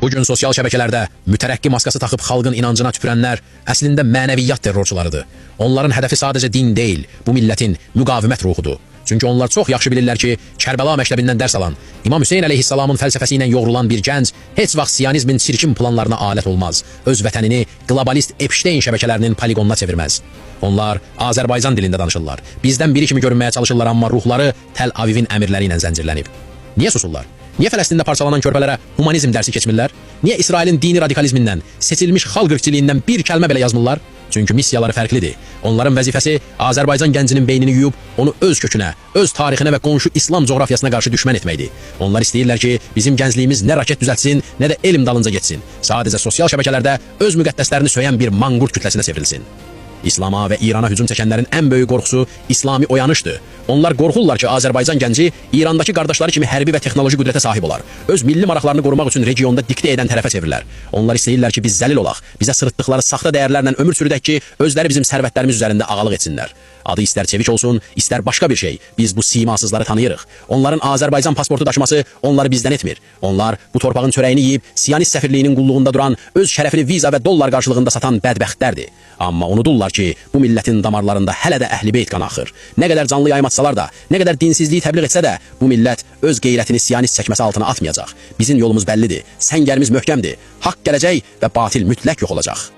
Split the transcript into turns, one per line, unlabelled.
Bugün sosial şəbəkələrdə mütərəqqi maskası taxıb xalqın inancına tüpürənlər əslində mənəviyyat terrorçularıdır. Onların hədəfi sadəcə din deyil, bu millətin müqavimət ruhudur. Çünki onlar çox yaxşı bilirlər ki, Kərbəla məktəbindən dərs alan, İmam Hüseyn əleyhissalamın fəlsəfəsi ilə yoğrulan bir gənc heç vaxt siyonizmin çirkin planlarına alət olmaz. Öz vətənini globalist Epstein şəbəkələrinin poligonuna çevirməz. Onlar Azərbaycan dilində danışırlar. Bizdən biri kimi görünməyə çalışırlar, amma ruhları Təl Avivin əmirləri ilə zəncirlənib. Niyə susurlar? Niyə Fələstində parçalanan körpələrə humanizm dərsi keçmirlər? Niyə İsrailin dini radikalizmindən, seçilmiş xalq ırkçiliyindən bir kəlmə belə yazmırlar? Çünki missiyaları fərqlidir. Onların vəzifəsi Azərbaycan gəncinin beynini yuyub, onu öz kökünə, öz tarixinə və qonşu İslam coğrafiyasına qarşı düşmən etməkdir. Onlar istəyirlər ki, bizim gəncliyimiz nə raket düzəltsin, nə də elm dalınca getsin. Sadəcə sosial şəbəkələrdə öz müqəddəslərini söyən bir manqurt kütləsinə çevrilsin. İslama və İrana hücum çəkənlərin ən böyük qorxusu İslami oyanışdır. Onlar qorxurlar ki, Azərbaycan gənci İrandakı qardaşları kimi hərbi və texnoloji qüdrətə sahib olar. Öz milli maraqlarını qorumaq üçün regionda diktə edən tərəfə çevirlər. Onlar istəyirlər ki, biz zəlil olaq, bizə sırıtdıqları saxta dəyərlərlə ömür sürüdək ki, özləri bizim sərvətlərimiz üzərində ağalıq etsinlər. Adı istər çevik olsun, istər başqa bir şey. Biz bu simasızları tanıyırıq. Onların Azərbaycan pasportu daşıması onları bizdən etmir. Onlar bu torpağın çörəyini yeyib, Siyonist səfirliyinin qulluğunda duran, öz şərəfini viza və dollar qarşılığında satan bədbəxtlərdir. Amma unudurlar ki, bu millətin damarlarında hələ də Əhl-i Beyt qanı axır. Nə qədər canlı yayım atsalar da, nə qədər dinsizliyi təbliğ etsə də, bu millət öz qeyrətini Siyonist çəkməsi altına atmayacaq. Bizim yolumuz bəllidir, səngərimiz möhkəmdir. Haqq gələcək və batil mütləq yox olacaq.